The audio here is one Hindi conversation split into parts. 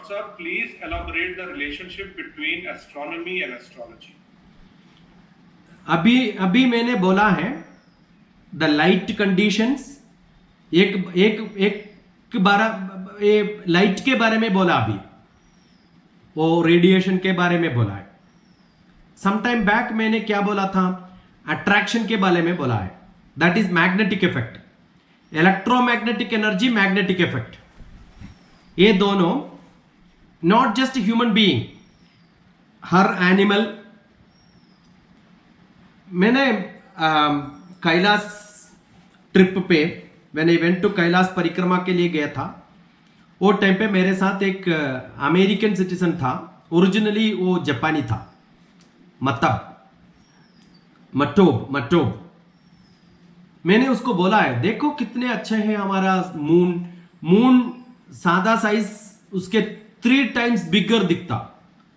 Dr. Saab, please elaborate the relationship between astronomy and astrology. अभी अभी मैंने बोला है द लाइट कंडीशंस, एक एक एक बार ये लाइट के बारे में बोला, अभी वो रेडिएशन के बारे में बोला है. समटाइम बैक मैंने क्या बोला था, अट्रैक्शन के बारे में बोला है, that is magnetic effect, electromagnetic energy, magnetic effect. ये दोनों नॉट जस्ट ह्यूमन बीइंग, हर एनिमल. मैंने कैलाश ट्रिप पे when I went to Kailash परिक्रमा के लिए गया था, वो टाइम पे मेरे साथ एक अमेरिकन सिटीजन था, ओरिजिनली वो जापानी था, मटोब. मैंने उसको बोला है, देखो कितने अच्छे हैं हमारा मून सादा साइज उसके 3 टाइम्स बिगर दिखता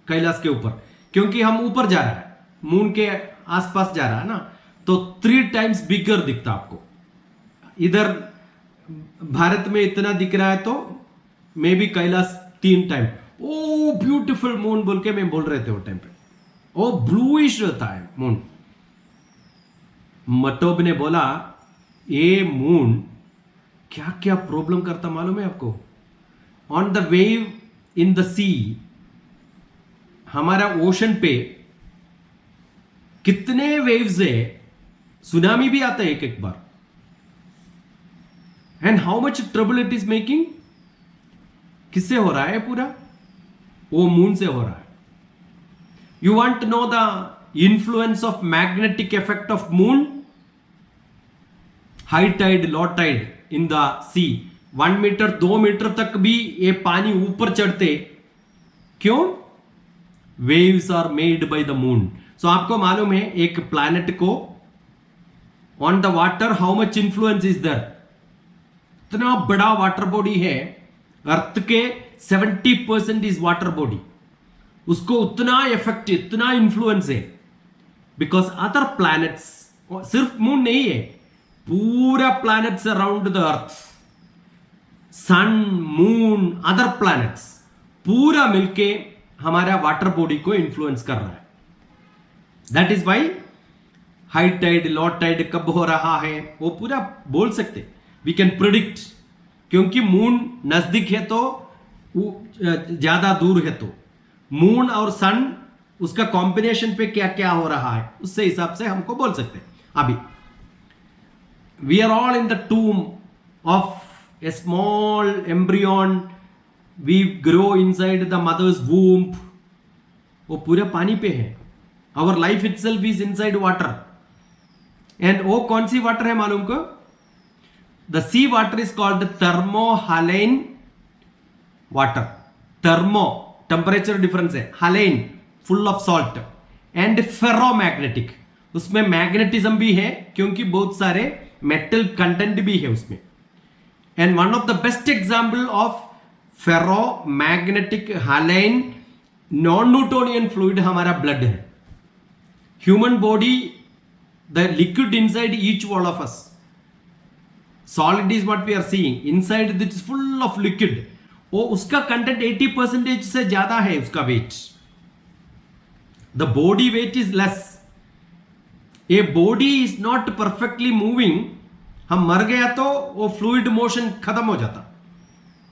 कैलाश के ऊपर, क्योंकि हम ऊपर जा रहा है, मून के आसपास जा रहा है ना, तो 3 टाइम्स बिगर दिखता आपको. इधर भारत में इतना दिख रहा है तो may be Kailash 3 time. O beautiful moon बोल के मैं बोल रहे थे वो टाइम पे, ओ ब्लूइश रहता है मून. मटोब ने बोला ये मून क्या क्या प्रॉब्लम करता मालूम है आपको. On the wave in the sea, हमारा ओशन पे कितने वेव्स है, सुनामी भी आता है एक एक बार. And how much trouble it is making. किससे हो रहा है पूरा, वो मून से हो रहा है. You want to know the influence of magnetic effect of moon. High tide, low tide in the sea, 1 meter 2 meter तक भी ये पानी ऊपर चढ़ते, क्यों? Waves are made by the moon. So आपको मालूम है एक प्लैनेट को on the water how much influence is there. इतना बड़ा वाटर बॉडी है, अर्थ के 70% इज वाटर बॉडी, उसको उतना इफेक्ट, इतना इंफ्लुएंस है. बिकॉज अदर प्लैनेट्स, सिर्फ मून नहीं है, पूरा planets around the earth, sun, moon, other planets पूरा मिलके हमारा वाटर बॉडी को इंफ्लुएंस कर रहा है. That is why high tide, low tide कब हो रहा है वो पूरा बोल सकते, वी कैन प्रिडिक्ट. क्योंकि मून नजदीक है तो ज्यादा दूर है तो मून और सन, उसका कॉम्बिनेशन पे क्या क्या हो रहा है, उससे हिसाब से हमको बोल सकते हैं. अभी we are all in the tomb of a small embryo, we grow inside the mother's womb, वो पूरा पानी पे है. Our life itself is inside water. And वो कौन सी वाटर है मालूम को? The sea water is called thermohaline water. Thermo temperature difference है, haline full of salt, and ferromagnetic, उसमें मैग्नेटिज्म भी है क्योंकि बहुत सारे मेटल कंटेंट भी है उसमें. And one of the best example of ferromagnetic haline non Newtonian fluid हमारा ब्लड है. Human body, the liquid inside each one of us, solid is what we are seeing, inside it is full of liquid. वो उसका कंटेंट 80% से ज्यादा है उसका weight. The body weight is less. A body is not perfectly moving, हम मर गया तो वो फ्लूइड मोशन खत्म हो जाता.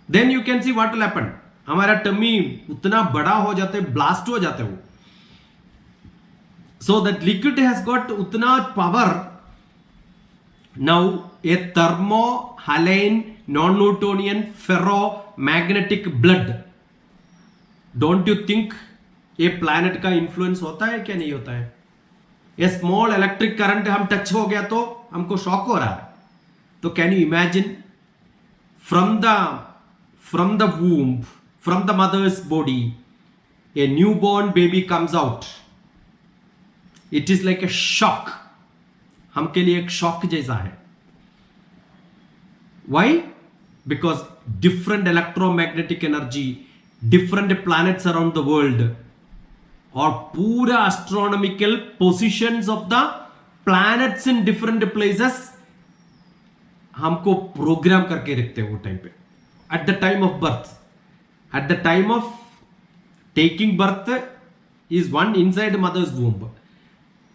Then you can see what will happen, हमारा टमी उतना बड़ा हो जाता है, ब्लास्ट हो जाता है वो. So that liquid has got उतना power. Now a thermohaline non Newtonian ferromagnetic blood, don't you think ये प्लैनेट का इंफ्लुएंस होता है क्या नहीं होता है? ये स्मॉल इलेक्ट्रिक करंट हम टच हो गया तो हमको शॉक हो रहा है. तो can you imagine from the womb, from the mother's body, a newborn baby comes out. It is like a shock, हमके लिए एक शॉक जैसा है. Why? Because different electromagnetic energy, different planets around the world, और पूरा astronomical positions of the planets in different places हमको प्रोग्राम करके रखते हैं वो टाइम पे, at the time of birth. at the time of taking birth is one inside mother's womb.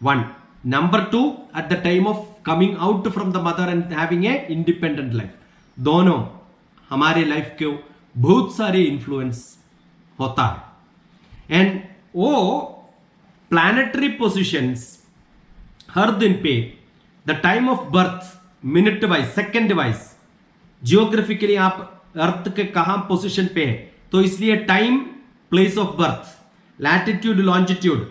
One. Number two, at the time of coming out from the mother and having a independent life. दोनों हमारे लाइफ के बहुत सारे इन्फ्लुएंस होता है. एंड वो प्लैनेटरी पोजिशंस हर दिन पे the time of birth minute wise second wise geographically आप अर्थ के कहां पोजीशन पे है तो इसलिए time place of birth latitude longitude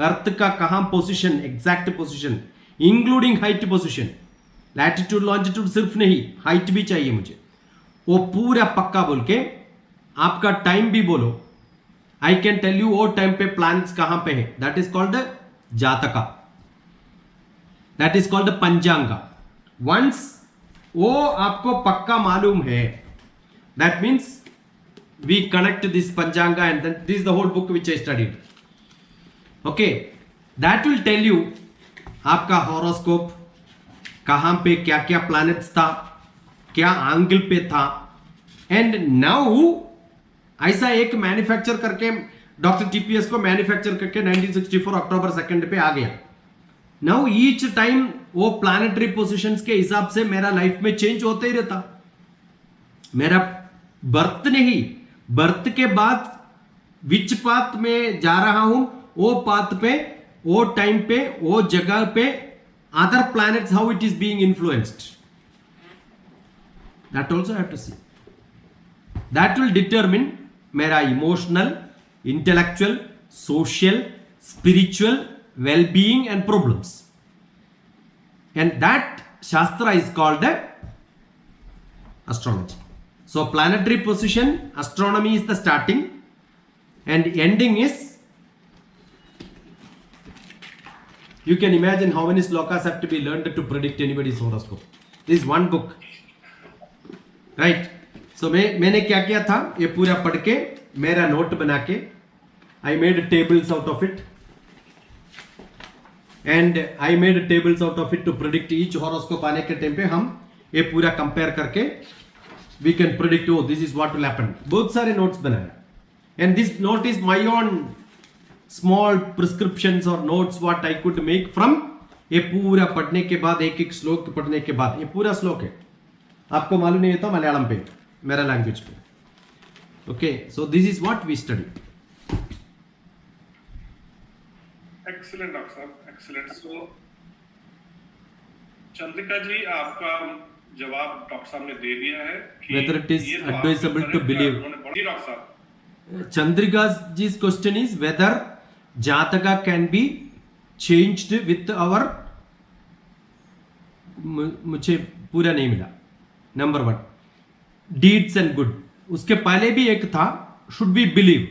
earth का कहां position exact position including height position latitude longitude सिर्फ नहीं हाइट भी चाहिए मुझे वो पूरा पक्का बोल के आपका टाइम भी बोलो आई कैन टेल यू वो टाइम पे प्लैनेट्स कहां पे है that is called jataka that is called panchanga once वो आपको पक्का मालूम है that means we connect this panchanga and this the whole book which I studied okay that will tell you आपका हॉरोस्कोप कहां पे क्या क्या प्लैनेट्स था क्या एंगल पे था एंड नाउ ऐसा एक मैन्युफैक्चर करके डॉक्टर टीपीएस को मैन्युफैक्चर करके 1964 अक्टूबर 2 पे आ गया नाउ ईच टाइम वो प्लैनेटरी पोजीशंस के हिसाब से मेरा लाइफ में चेंज होते ही रहता मेरा बर्थ नहीं बर्थ के बाद विच पाथ में जा रहा हूं वो पाथ पे वो टाइम पे वो जगह पे other planets how it is being influenced that also I have to see that will determine मेरा emotional intellectual social spiritual well-being and problems and that shastra is called astrology so planetary position astronomy is the starting and ending is you can imagine how many slokas have to be learned to predict anybody's horoscope. This is one book. Right? So मैंने क्या किया था ये पूरा पढ़ के मेरा नोट बना के I made tables out of it and I made tables out of it to predict each horoscope आने के टाइम पे हम ये पूरा कंपेयर करके we can predict oh this is what will happen. बहुत सारे नोट्स बनाए and this note is my own small prescriptions or notes what I could make from ये पूरा पढ़ने के बाद एक एक श्लोक पढ़ने के बाद ये पूरा श्लोक है आपको मालूम नहीं होता मलयालम पे मेरा लैंग्वेज पे okay so this is what we study excellent doctor साहब एक्सीलेंट सो चंद्रिका जी आपका जवाब डॉक्टर साहब ने दे दिया है कि whether it is ये तो advisable to believe जी डॉक्टर साहब Chandrika's ji's question is whether Jataka can be changed with our मुझे पूरा नहीं मिला नंबर 1 deeds and good उसके पहले भी एक था should we believe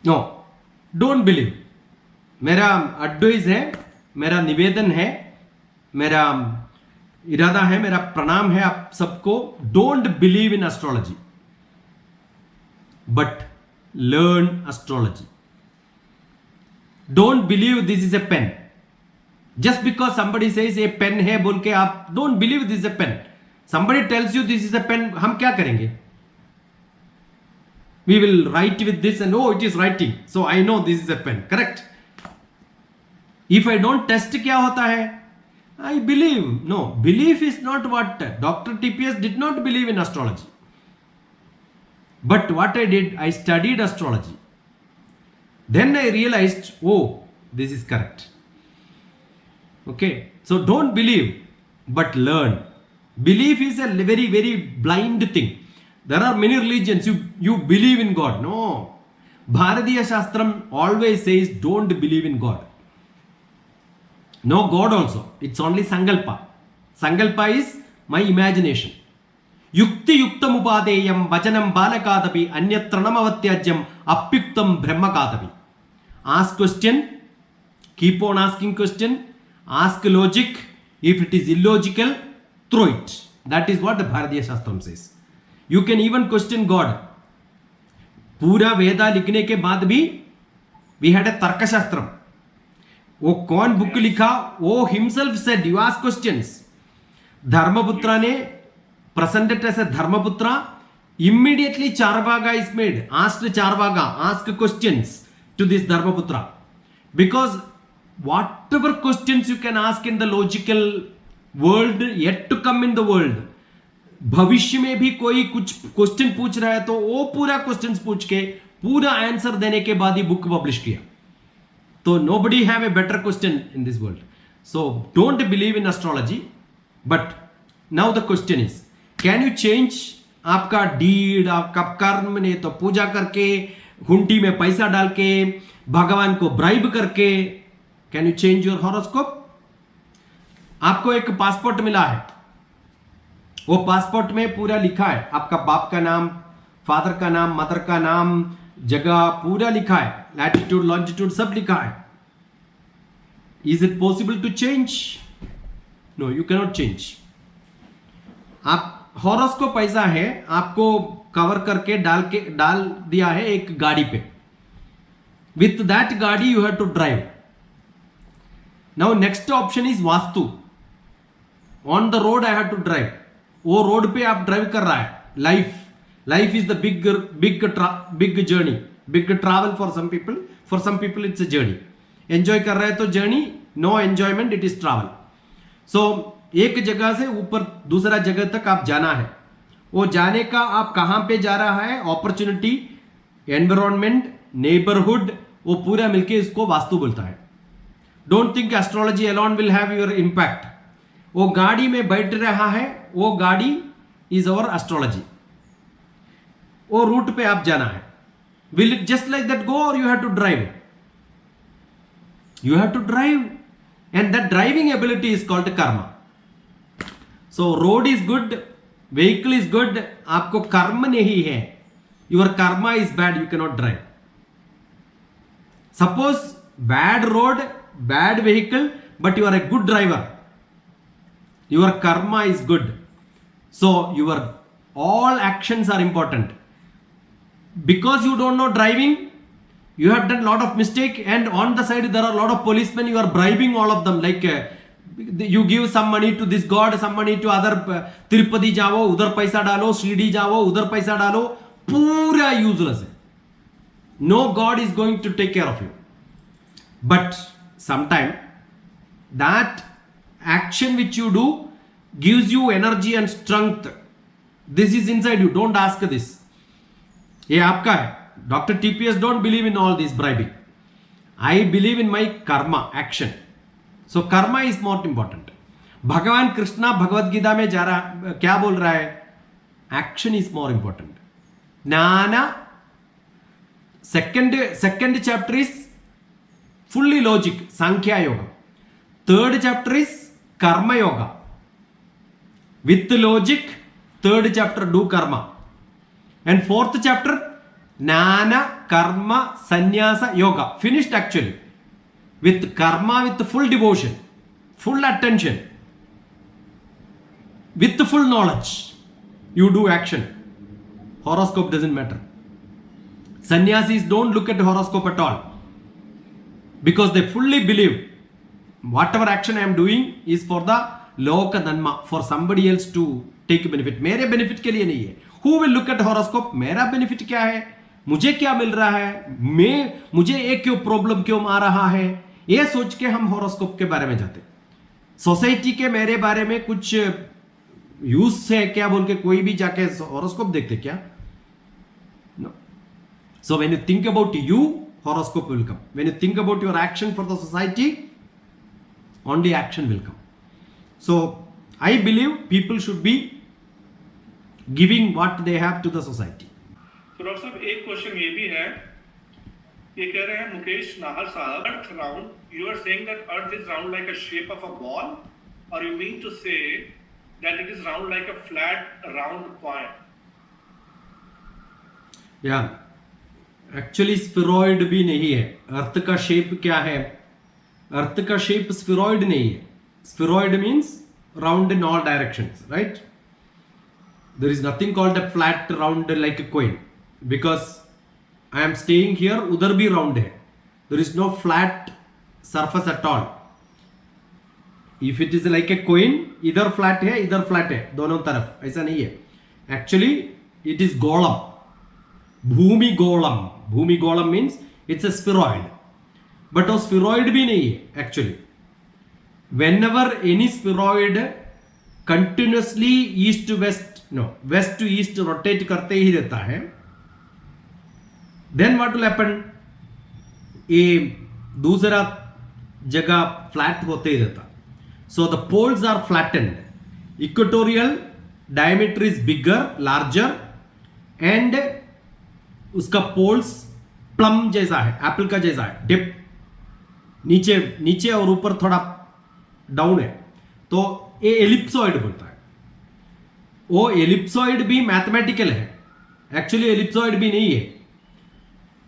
no don't believe मेरा एडवाइस है मेरा निवेदन है मेरा इरादा है मेरा प्रणाम है आप सबको don't believe in astrology but learn astrology. Don't believe this is a pen. Just because somebody says a pen है बोल के आप don't believe this is a pen. Somebody tells you this is a pen, हम क्या करेंगे? We will write with this and oh it is writing. So I know this is a pen. Correct? If I don't test क्या होता है? I believe. No, belief is not what Dr. TPS did not believe in astrology. But what I did, I studied astrology. Then I realized, oh, this is correct. Okay, so don't believe, but learn. Belief is a very, very blind thing. There are many religions, you believe in God. No. Bharatiya Shastram always says, don't believe in God. No God also. It's only Sankalpa. Sankalpa is my imagination. युक्ति युक्तम उपादेयम वचनम बालकादपि अन्यत्र नमवत्याज्यम अप्युक्तम ब्रह्मकादपि ask question keep on asking question ask logic if it is illogical throw it that is what the भारतीय शास्त्रम says you can even question God पूरा वेदा लिखने के बाद भी वी हैड अ तर्कशास्त्रम वो कौन बुक लिखा वो himself said you ask questions Dharmaputra ने presented as a Dharmaputra Immediately Charvaga is made. Asked Charvaga, ask questions to this Dharmaputra. Because whatever questions you can ask in the logical world, yet to come in the world, भविष्य में भी कोई कुछ क्वेश्चन पूछ रहा है तो वो पूरा क्वेश्चंस पूछ के पूरा आंसर देने के बाद ही बुक पब्लिश किया. तो nobody have a better question in this world. So don't believe in astrology. But now the question is, can you change आपका डीड, आपका कर्म ने तो पूजा करके, हुंडी में पैसा डाल के, भगवान को ब्राइब करके, can you change your horoscope? आपको एक पासपोर्ट मिला है, वो पासपोर्ट में पूरा लिखा है, आपका बाप का नाम, फादर का नाम, मदर का नाम, जगह पूरा लिखा है, लैटिट्यूड लॉन्जिट्यूड सब लिखा है. Is it possible to change? No, you can not change. आप हॉरोस्कोप ऐसा है, आपको कवर करके डाल दिया है एक गाड़ी पे. विथ दैट गाड़ी you have to drive. Now next option is vastu. On the road I have to drive. वो रोड पे आप ड्राइव कर रहा है. Life is the big journey, big travel for some people it's a journey. Enjoy कर रहे हैं तो journey, no enjoyment it is travel. So एक जगह से ऊपर दूसरा जगह तक आप जाना है. वो जाने का आप कहां पे जा रहा है, अपॉर्चुनिटी, एनवायरमेंट, नेबरहुड, वो पूरा मिलके इसको वास्तु बोलता है. Don't think astrology alone will have your impact. वो गाड़ी में बैठ रहा है, वो गाड़ी इज अवर एस्ट्रोलॉजी. वो रूट पे आप जाना है. Will it just like that go और you have to drive? You have to drive, and that driving ability is called karma. So road is good, vehicle is good, आपको कर्म नहीं है, your karma is bad, you cannot drive. Suppose bad road, bad vehicle, but you are a good driver, your karma is good. So your all actions are important. Because you don't know driving, you have done a lot of mistake, and on the side there are a lot of policemen, you are bribing all of them, like you give some money to this god, some money to other, Tirupati जाओ उधर पैसा डालो, शिरडी जाओ उधर पैसा डालो, पूरा useless है. No god is going to take care of you. But sometime that action which you do gives you energy and strength. This is inside you, don't ask this. ये आपका है. Dr. TPS don't believe in all this bribing. I believe in my karma, action. So karma is more important. भगवान कृष्णा भगवत गीता में जा रहा, क्या बोल रहा है? Action is more important. Nana, second chapter is fully logic, Sankhya Yoga. Third chapter is Karma Yoga. With logic, third chapter do karma. And fourth chapter, Nana Karma Sannyasa Yoga. Finished actually. With karma, with full devotion, full attention, with full knowledge, you do action. Horoscope doesn't matter. Sannyasis don't look at horoscope at all, because they fully believe whatever action I am doing is for the loka dhanma, for somebody else to take benefit. मेरे benefit के लिए नहीं है. Who will look at horoscope? मेरा benefit क्या है, मुझे क्या मिल रहा है, मुझे एक क्यों प्रॉब्लम क्यों आ रहा है, ये सोच के हम हॉरोस्कोप के बारे में जाते. सोसाइटी के मेरे बारे में कुछ यूज है क्या बोल के कोई भी जाके हॉरोस्कोप देखते क्या? No. So when you think about you, horoscope will come. When you think about your action for the society, only action will come. So I believe people should be giving what they have to the society. तो डॉक्टर साहब एक क्वेश्चन ये भी है, ये कह रहे हैं मुकेश नाहर साहब, earth round, you are saying that earth is round like a shape of a ball, और you mean to say that it is round like a flat round coin? या एक्चुअली स्फीरॉइड भी नहीं है. अर्थ का शेप क्या है? अर्थ का शेप स्फीरॉइड नहीं है. Spheroid means round in all directions, right? There is nothing called a flat round like a coin, because I am staying here, उधर भी round है. There is no flat surface at all. If it is like a coin, इधर flat है, इधर flat है, दोनों तरफ. ऐसा नहीं है. Actually It is golem. भूमि गोलम means it's a spheroid. But वो spheroid भी नहीं है actually. Whenever any spheroid continuously west to east rotate करते ही रहता है, then what will happen? ये दूसरा जगह फ्लैट होते ही रहता. So the poles are flattened. Equatorial diameter is bigger, larger, and उसका पोल्स प्लम जैसा है, एप्पल का जैसा है, डिप नीचे और ऊपर थोड़ा डाउन है, तो ये एलिप्सॉइड बोलता है. वो एलिप्सॉइड भी मैथमेटिकल है, एक्चुअली एलिप्सॉइड भी नहीं है.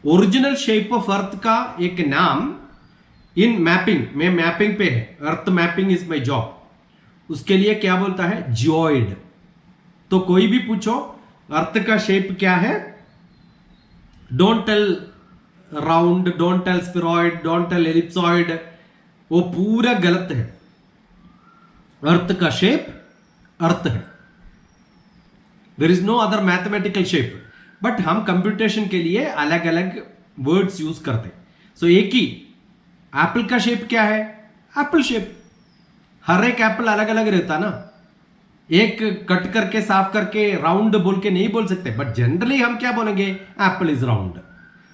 ओरिजिनल शेप ऑफ अर्थ का एक नाम इन मैपिंग में, मैपिंग पे है, अर्थ मैपिंग इज माय जॉब, उसके लिए क्या बोलता है? जियोइड. तो कोई भी पूछो अर्थ का शेप क्या है, don't tell round, don't tell spheroid, don't tell ellipsoid, वो पूरा गलत है. अर्थ का शेप अर्थ है, there is no other mathematical shape. But हम कंप्यूटेशन के लिए अलग अलग वर्ड्स यूज करते हैं. सो एक ही एप्पल का शेप क्या है? Apple shape. हर एक एप्पल अलग अलग रहता ना, एक कट करके साफ करके राउंड बोल के नहीं बोल सकते, बट जनरली हम क्या बोलेंगे? Apple is round.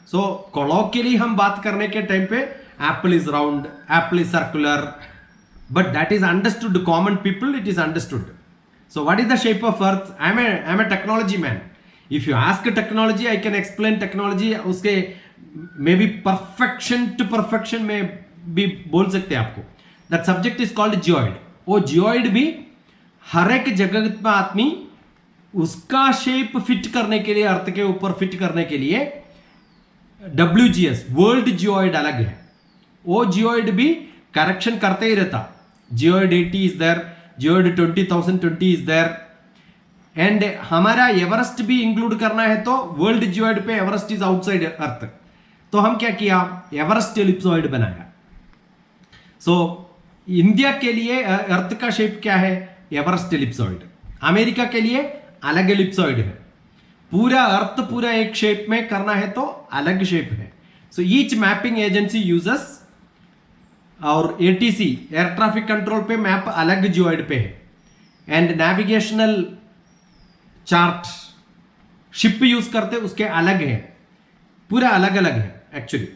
So colloquially हम बात करने के टाइम पे apple is round, apple is circular, but that is understood, common people it is understood. So what is the shape of earth? I am a technology man. If you ask technology I can explain technology, उसके may be perfection to perfection में भी बोल सकते हैं आपको. That subject is called geoid. वो जियोइड भी हर एक जगह में आदमी उसका शेप फिट करने के लिए, अर्थ के ऊपर फिट करने के लिए WGS वर्ल्ड जियोइड अलग है. वो जियोइड भी करेक्शन करते ही रहता. Geoid 80 is there, geoid 20,020 is there. And हमारा एवरेस्ट भी इंक्लूड करना है तो वर्ल्ड जियोइड पे एवरेस्ट इज आउटसाइड अर्थ. तो हम क्या किया? एवरेस्ट एलिप्सॉइड बनाया. सो इंडिया के लिए अर्थ का शेप क्या है? Everest ellipsoid. अमेरिका के लिए अलग एलिप्सॉइड है. पूरा अर्थ पूरा एक शेप में करना है तो अलग शेप है. So each mapping agency uses, और ATC एयर ट्रैफिक कंट्रोल पे मैप अलग जियोइड पे है. And navigational chart ship use करते उसके अलग है, पूरा अलग अलग है actually.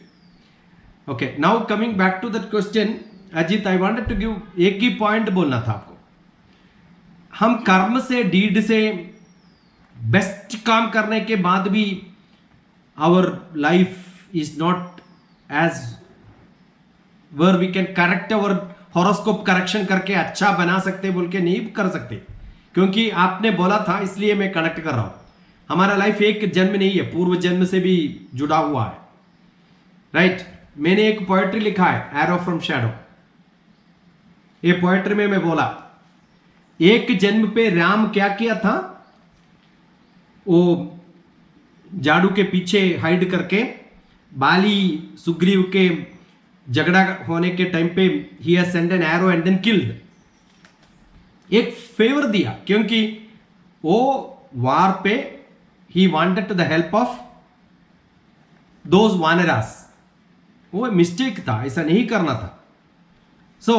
Okay, now coming back to that question Ajit, I wanted to give, एक ही पॉइंट बोलना था आपको. हम कर्म से, डीड से बेस्ट काम करने के बाद भी our life is not as where we can correct our horoscope correction करके अच्छा बना सकते बोल के नहीं कर सकते, क्योंकि आपने बोला था इसलिए मैं कनेक्ट कर रहा हूं. हमारा लाइफ एक जन्म नहीं है, पूर्व जन्म से भी जुड़ा हुआ है. राइट? मैंने एक पोएट्री लिखा है, एरो फ्रॉम शैडो. ये पोएट्री में मैं बोला एक जन्म पे राम क्या किया था? वो जाड़ू के पीछे हाइड करके बाली सुग्रीव के झगड़ा होने के टाइम पे ही has sent an arrow and then killed. एक फेवर दिया क्योंकि वो वार पे ही wanted the help of those vanaras. वो मिस्टेक था, ऐसा नहीं करना था. सो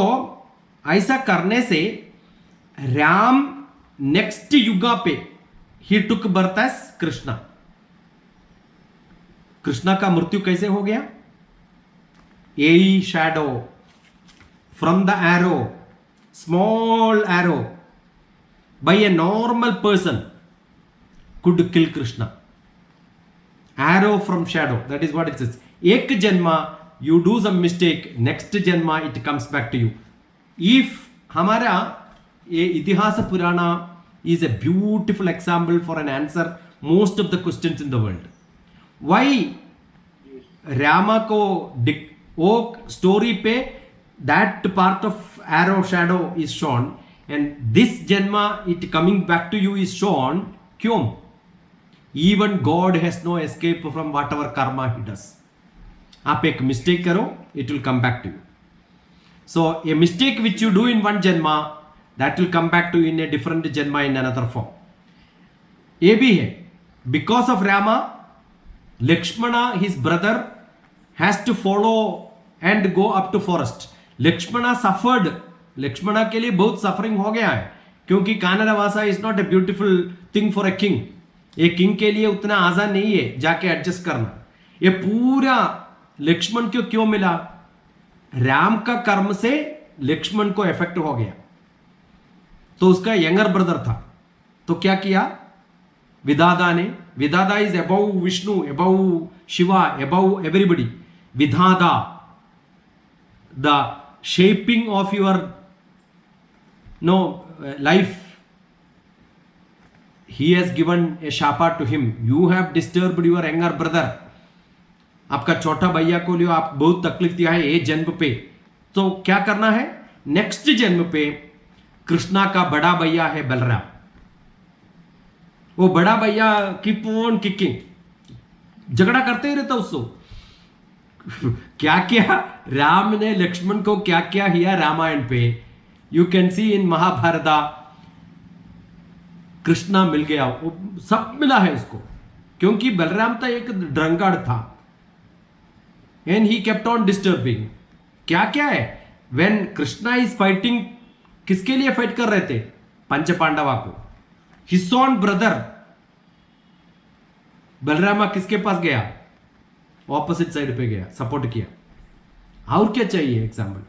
ऐसा करने से राम नेक्स्ट युगा पे ही took birth as Krishna. Krishna का मृत्यु कैसे हो गया? A shadow from the arrow, small arrow by a normal person could kill Krishna. Arrow from shadow, that is what it says. Ek janma you do some mistake, next janma it comes back to you. If hamara ye itihasa purana is a beautiful example for an answer most of the questions in the world. Why Rama ko wo story pe that part of arrow shadow is shown, and this janma it coming back to you is shown. Kyun? Even God has no escape from whatever karma he does. आप एक मिस्टेक करो, it will come back to you. So a mistake which you do in one janma, that will come back to you in a different janma in another form. ये भी है because of Rama, Lakshmana, his brother, has to follow and go up to forest. Lakshmana suffered. Lakshmana के लिए बहुत सफरिंग हो गया है, क्योंकि कानरवासा is not a beautiful thing for a king. ये किंग के लिए उतना आसान नहीं है जाके एडजस्ट करना. ये पूरा लक्ष्मण को क्यों मिला? राम का कर्म से लक्ष्मण को इफेक्ट हो गया. तो उसका यंगर ब्रदर था, तो क्या किया विधाता ने? Vidhata is above Vishnu, above Shiva, above everybody. Vidhata, the shaping of your life, he has given a shapa to him. You have disturbed your younger brother. आपका छोटा भैया को लियो आप बहुत तकलीफ दिया है ये जन्म पे, तो क्या करना है? नेक्स्ट जन्म पे कृष्णा का बड़ा भैया है बलराम. वो बड़ा भैया कीप ऑन किकिंग, झगड़ा करते ही रहता उसको. क्या क्या राम ने लक्ष्मण को क्या क्या किया रामायण पे. यू कैन सी इन महाभारता, कृष्णा मिल गया, वो सब मिला है उसको, क्योंकि बलराम था एक ड्रंकार्ड था. And he kept on disturbing. क्या क्या है? व्हेन कृष्णा इज फाइटिंग, किसके लिए फाइट कर रहे थे? पंच पांडवा को. हिज ओन ब्रदर बलरामा किसके पास गया? ऑपोजिट साइड पे गया, सपोर्ट किया. और क्या चाहिए एग्जाम्पल?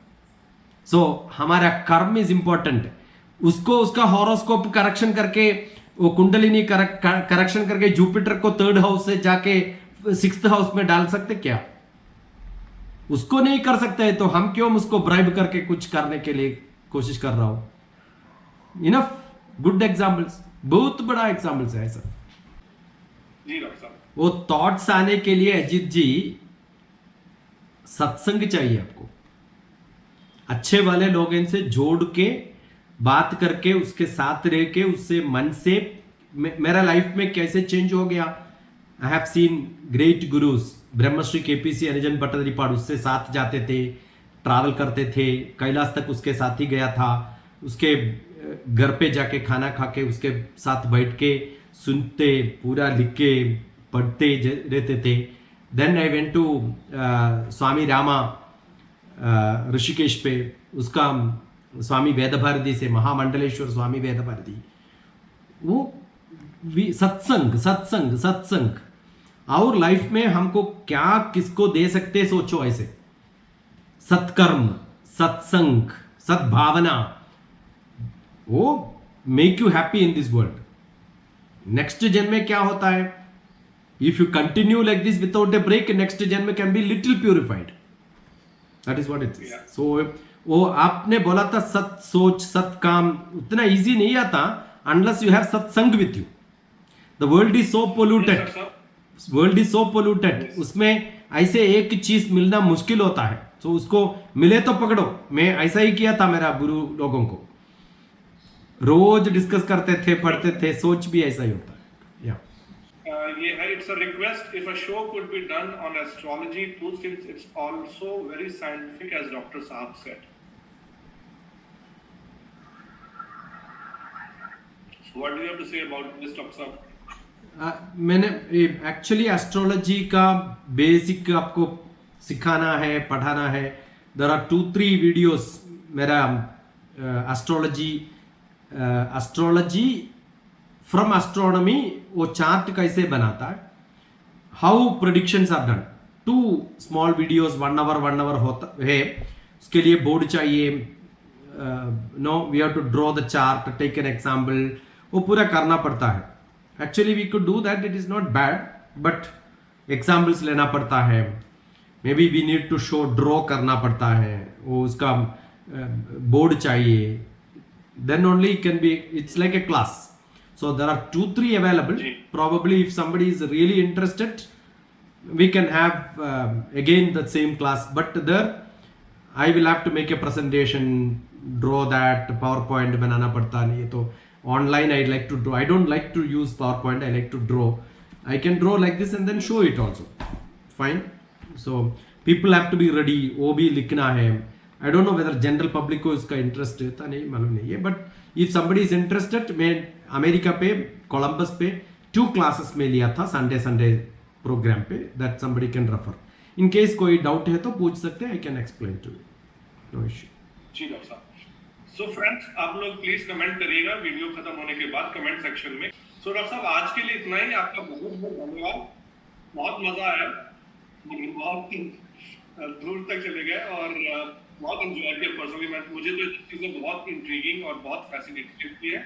सो हमारा कर्म इज इंपॉर्टेंट. उसको उसका हॉरोस्कोप करेक्शन करके, वो कुंडलिनी करेक्शन करके जुपिटर को 3rd हाउस से जाके 6th हाउस में डाल सकते क्या? उसको नहीं कर सकते है, तो हम क्यों उसको ब्राइब करके कुछ करने के लिए कोशिश कर रहा हूं? इनफ गुड एग्जाम्पल्स, बहुत बड़ा एग्जाम्पल्स है ऐसा. जी डॉक्टर साहब, वो थॉट्स आने के लिए अजीत जी सत्संग चाहिए आपको. अच्छे वाले लोगों से जोड़ के बात करके, उसके साथ रह के, उससे मन से. मेरा लाइफ में कैसे चेंज हो गया? I have seen great gurus, Brahmashri KPC अनिजन भट्टाचार्य, उससे साथ जाते थे, ट्रैवल करते थे, कैलाश तक उसके साथ ही गया था. उसके घर पे जाके खाना खा के उसके साथ बैठ के सुनते, पूरा लिख के पढ़ते रहते थे. देन आई वेंट टू स्वामी रामा ऋषिकेश पे, उसका स्वामी वेदभारती से, महामंडलेश्वर स्वामी वेदभारती. वो सत्संग सत्संग सत्संग. और लाइफ में हमको क्या किसको दे सकते, सोचो ऐसे. सत्कर्म, सत्संग, सद्भावना, वो make you happy in this world. Next जन्म में क्या होता है? If you continue like this without a break, next जन्म can be little purified. That is what it is. So वो आपने बोला था सत सोच सत काम, उतना इजी नहीं आता अनलेस यू हैव सत्संग with you. The world is so polluted, world is so polluted. उसमें ऐसे एक चीज मिलना मुश्किल होता है, तो उसको मिले तो पकड़ो. मैं ऐसा ही किया था मेरा गुरु लोगों को, रोज डिस्कस करते थे, पढ़ते थे. सोच भी ऐसा ही होता है. ये है, it's a request if a show could be done on astrology too, since it's also very scientific as Dr. Saab said. So what do you have to say about this, Dr. Saab? मैंने एक्चुअली एस्ट्रोलॉजी का बेसिक आपको सिखाना है, पढ़ाना है. देयर आर 2-3 वीडियोस मेरा एस्ट्रोलॉजी फ्रॉम एस्ट्रोनॉमी, वो चार्ट कैसे बनाता है, how predictions are done. 2 small videos 1 hour होता है. उसके लिए बोर्ड चाहिए. No we have to draw the chart, take an example, वो पूरा करना पड़ता है. Actually we could do that, it is not bad, but examples लेना पड़ता है. May be we need to show, draw करना पड़ता है, वो उसका बोर्ड चाहिए. Then only it can be, it's like a class. So there are 2-3 available. Probably if somebody is really interested, we can have again the same class. But there I will have to make a presentation, draw that, PowerPoint बनाना पड़ता नहीं. तो online I like to draw. I don't like to use PowerPoint. I like to draw. I can draw like this and then show it also. Fine. So people have to be ready. वो भी लिखना है. I don't know whether general public को इसका इंटरेस्ट रहता, नहीं मालूम नहीं है. But if somebody is interested, मैं अमेरिका पे, कोलंबस पे 2 क्लासेस में लिया था संडे प्रोग्राम पे, that somebody can refer. In case कोई डाउट है तो पूछ सकते हैं, I can explain to you, no issue. जी डॉक्टर साहब। सो फ्रेंड्स, आप लोग प्लीज कमेंट करिएगा वीडियो खत्म होने के बाद कमेंट सेक्शन में। सो डॉक्टर साहब, आज के लिए इतना ही। आपका बहुत बहुत धन्यवाद, बहुत मजा आया, बहुत दूर तक चले गए और बहुत एंजॉय किया पर्सनली। मुझे तो चीजें बहुत इंट्रीगिंग और बहुत फैसिनेटिंग लगती है।